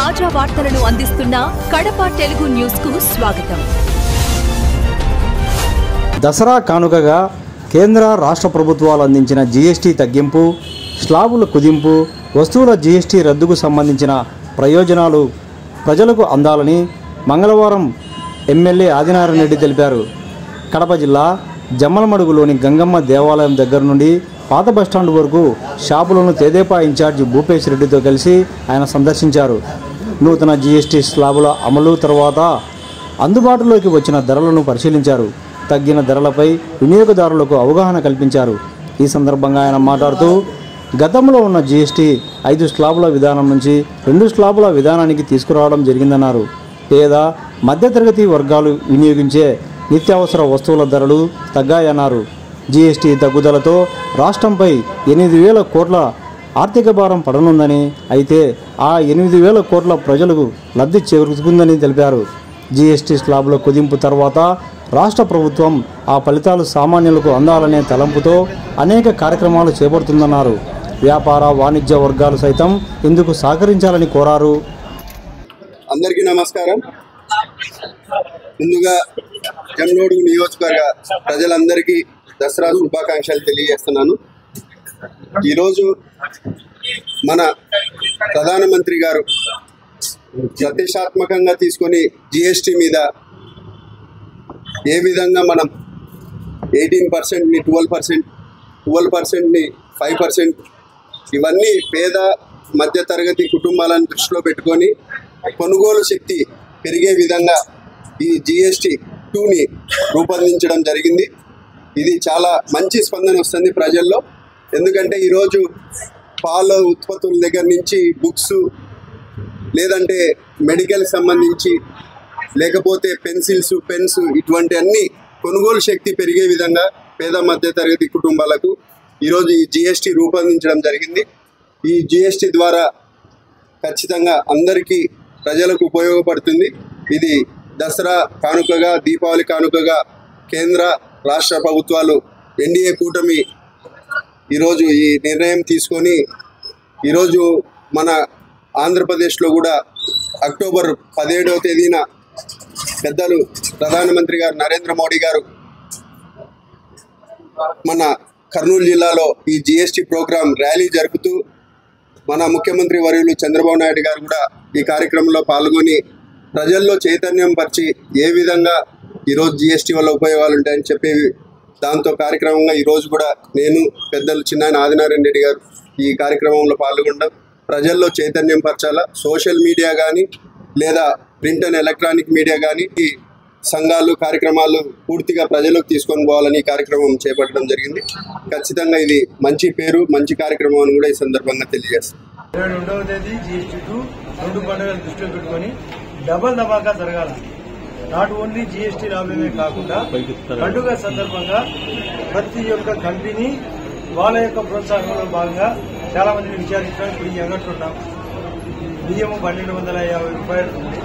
తాజా వార్తలను అందిస్తున్న కడప తెలుగు న్యూస్ కు స్వాగతం. దసరా కానుకగా కేంద్ర రాష్ట్ర ప్రభుత్వాలు అందించిన జీఎస్టీ తగ్గింపు, స్లాబుల కుదింపు, వస్తువుల జీఎస్టీ రద్దుకు సంబంధించిన ప్రయోజనాలు ప్రజలకు అందాలని మంగళవారం ఎమ్మెల్యే ఆదినారాయణ రెడ్డి తెలిపారు. కడప జిల్లా జమ్మలమడుగులోని గంగమ్మ దేవాలయం దగ్గర నుండి పాత బస్టాండ్ వరకు షాపులను తెదేపా ఇన్ఛార్జి భూపేష్ రెడ్డితో కలిసి ఆయన సందర్శించారు. నూతన జీఎస్టీ స్లాబుల అమలు తర్వాత అందుబాటులోకి వచ్చిన ధరలను పరిశీలించారు. తగ్గిన ధరలపై వినియోగదారులకు అవగాహన కల్పించారు. ఈ సందర్భంగా ఆయన మాట్లాడుతూ గతంలో ఉన్న జీఎస్టీ 5 స్లాబుల విధానం నుంచి 2 స్లాబుల విధానానికి తీసుకురావడం జరిగిందన్నారు. పేద మధ్యతరగతి వర్గాలు వినియోగించే నిత్యావసర వస్తువుల ధరలు తగ్గాయన్నారు. జీఎస్టీ తగ్గుదలతో రాష్ట్రంపై 8,000 కోట్ల ఆర్థిక భారం పడనుందని, అయితే ఆ 8,000 కోట్ల ప్రజలకు లబ్ధి చేకూరుతుందని తెలిపారు. జీఎస్టీ స్లాబుల కుదింపు తర్వాత రాష్ట్ర ప్రభుత్వం ఆ ఫలితాలు సామాన్యులకు అందాలనే తలంపుతో అనేక కార్యక్రమాలు చేపడుతుందన్నారు. వ్యాపార వాణిజ్య వర్గాలు సైతం ఇందుకు సహకరించాలని కోరారు. అందరికీ నమస్కారం. ముందుగా జమ్మలమడుగు నియోజకవర్గ ప్రజలందరికీ దసరా శుభాకాంక్షలు తెలియజేస్తున్నాను. ఈరోజు మన ప్రధానమంత్రి గారు ప్రతిష్టాత్మకంగా తీసుకొని జీఎస్టీ మీద ఏ విధంగా మనం 18%ని 12%, 12%ని 5%, ఇవన్నీ పేద మధ్యతరగతి కుటుంబాలను దృష్టిలో పెట్టుకొని కొనుగోలు శక్తి పెరిగే విధంగా ఈ GST 2ని రూపొందించడం జరిగింది. ఇది చాలా మంచి స్పందన వస్తుంది ప్రజల్లో. ఎందుకంటే ఈరోజు పాల ఉత్పత్తుల దగ్గర నుంచి బుక్స్, లేదంటే మెడికల్ సంబంధించి, లేకపోతే పెన్సిల్స్, పెన్స్, ఇటువంటి అన్ని కొనుగోలు శక్తి పెరిగే విధంగా పేద మధ్యతరగతి కుటుంబాలకు ఈరోజు ఈ GST రూపొందించడం జరిగింది. ఈ GST ద్వారా ఖచ్చితంగా అందరికీ ప్రజలకు ఉపయోగపడుతుంది. ఇది దసరా కానుకగా, దీపావళి కానుకగా కేంద్ర రాష్ట్ర ప్రభుత్వాలు ఎన్డీఏ కూటమి ఈరోజు ఈ నిర్ణయం తీసుకొని ఈరోజు మన ఆంధ్రప్రదేశ్లో కూడా అక్టోబర్ 17వ తేదీన పెద్దలు ప్రధానమంత్రి గారు నరేంద్ర మోడీ గారు మన కర్నూలు జిల్లాలో ఈ GST ప్రోగ్రాం ర్యాలీ జరుపుతూ మన ముఖ్యమంత్రి వర్యులు చంద్రబాబు నాయుడు గారు కూడా ఈ కార్యక్రమంలో పాల్గొని ప్రజల్లో చైతన్యం పరిచి ఏ విధంగా ఈరోజు GST వల్ల ఉపయోగాలు ఉంటాయని చెప్పేవి దాంతో కార్యక్రమంగా ఈరోజు కూడా నేను పెద్దలు చిన్నాయన ఆదినారాయణ రెడ్డి గారు ఈ కార్యక్రమంలో పాల్గొనడం, ప్రజల్లో చైతన్యం పరచాలా. సోషల్ మీడియా కానీ లేదా ప్రింట్ అండ్ ఎలక్ట్రానిక్ మీడియా కానీ ఈ సంఘాలు కార్యక్రమాలు పూర్తిగా ప్రజలకు తీసుకొని పోవాలని కార్యక్రమం చేపట్టడం జరిగింది. ఖచ్చితంగా ఇది మంచి పేరు, మంచి కార్యక్రమం అని కూడా ఈ సందర్భంగా తెలియజేస్తాను. 22వ తేదీ GST 2 2 పండుగలు దృష్టిలో పెట్టుకొని డబల్ ధమాకా జరగాలి. నాట్ ఓన్లీ GST లాభమే కాకుండా పండుగ సందర్భంగా ప్రతి ఒక్క కంపెనీ వాళ్ళ యొక్క ప్రోత్సాహంలో భాగంగా చాలా మందిని విచారించడం. ఇప్పుడు ఈ అంగట్లున్నాం, బియ్యము 1,250 రూపాయలు ఉంది,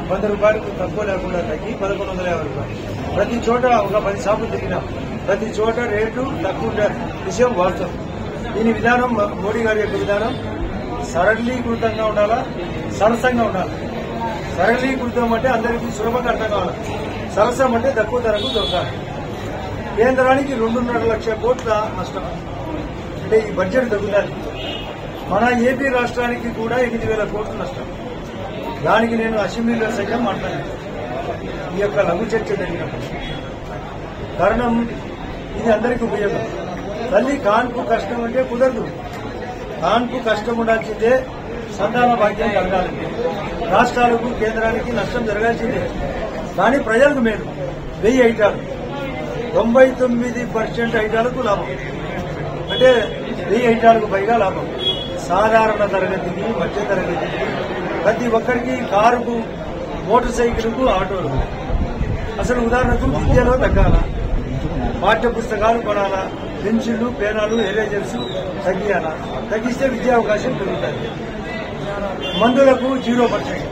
100 రూపాయలకు తక్కువ లేకుండా తగ్గి 1,150 రూపాయలు. ప్రతి చోట ఒక 10 షాపులు తిరిగినాం, ప్రతి చోట రేటు తక్కువ విషయం వాస్తవం. దీని విధానం మోడీ గారి యొక్క విధానం సరళీకృతంగా ఉండాలా, సరసంగా ఉండాలి. సరళీకృతం అంటే అందరికీ సులభంగా అర్థం కావాలి, సరసం అంటే తక్కువ ధరకు దొరకాలి. కేంద్రానికి 2.5 లక్షల కోట్ల నష్టం అంటే ఈ బడ్జెట్ తగ్గుతుంది. మన ఏపీ రాష్ట్రానికి కూడా 8,000 కోట్ల నష్టం. దానికి నేను అసెంబ్లీలో సైతం మాట్లాడాను ఈ యొక్క లఘు చర్చ జరిగినప్పుడు. కారణం ఇది అందరికీ ఉపయోగం. తల్లి కాన్పు కష్టం అంటే కుదరదు, కాన్పు కష్టం ఉండాల్సిందే, సంతాన భాగ్యం కలగాలంటే రాష్ట్రాలకు కేంద్రానికి నష్టం జరగాల్సిందే. కానీ ప్రజలకు మేలు. 1000 ఐటాలు 99% ఐటాలకు లాభం, అంటే 1000 ఐటాలకు పైగా లాభం. సాధారణ తరగతికి, మధ్య తరగతికి, ప్రతి ఒక్కరికి, కారుకు, మోటార్ సైకిల్కు, ఆటోలకు. అసలు ఉదాహరణకు విద్యలో తగ్గాల, పాఠ్య పుస్తకాలు కొనాలా, పెన్సిళ్లు, పేనాలు, ఎరేజర్స్ తగ్గియాలా. తగ్గిస్తే విద్యా అవకాశం పెరుగుతుంది. మందులకు 0%,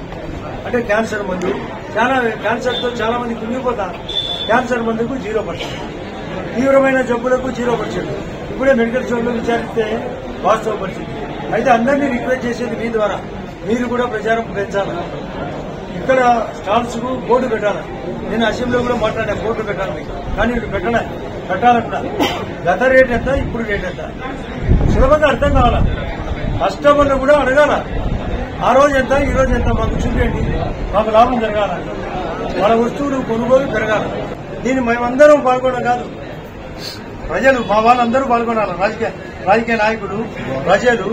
అంటే క్యాన్సర్ మందు, క్యాన్సర్తో చాలా మంది కుంగిపోతారు. క్యాన్సర్ మందుకు 0%, తీవ్రమైన జబ్బులకు 0%. ఇప్పుడే మెడికల్ స్టోర్లో విచారిస్తే వాస్తవ పరిస్థితి. అయితే అందరినీ రిక్వెస్ట్ చేసేది మీ ద్వారా మీరు కూడా ప్రచారం పెంచాలి. ఇక్కడ స్టాల్స్ కు బోర్డు పెట్టాలి. నేను అసెంబ్లీలో కూడా మాట్లాడా, బోర్డు పెట్టాలి మీకు. కానీ ఇప్పుడు పెట్టాలి కూడా. గత రేట్ ఎంత, ఇప్పుడు రేట్ ఎంత సులభంగా అర్థం కావాలా. కస్టమర్లు కూడా అడగాల, ఆ రోజు ఎంత, ఈ రోజు ఎంత, మాకు చూపేయండి, మాకు లాభం జరగాల, మన వస్తువులు కొనుగోలు పెరగాలి. దీన్ని మేమందరం పాల్గొనడం కాదు, ప్రజలు, మా వాళ్ళందరూ పాల్గొనాలి. రాజకీయ నాయకులు, ప్రజలు,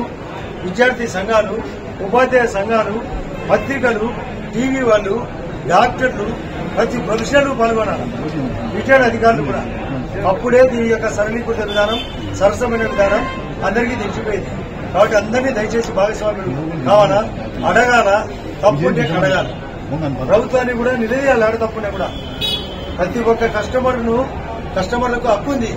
విద్యార్థి సంఘాలు, ఉపాధ్యాయ సంఘాలు, పత్రికలు, టీవీ వాళ్ళు, డాక్టర్లు, ప్రతి ప్రొఫెషనల్ పాల్గొనాలి. రిటైర్డ్ అధికారులు కూడా. అప్పుడే దీని యొక్క సరళీకృత విధానం, సరసమైన విధానం అందరికీ తెలిసిపోయింది. కాబట్టి అందరినీ దయచేసి భాగస్వాములు కావాలా, అడగాల, తప్పుంటే కడగాలి. ప్రభుత్వాన్ని కూడా నిలదీయాలి, తప్పుంటే కూడా. ప్రతి ఒక్క కస్టమర్లకు హక్కు ఉంది.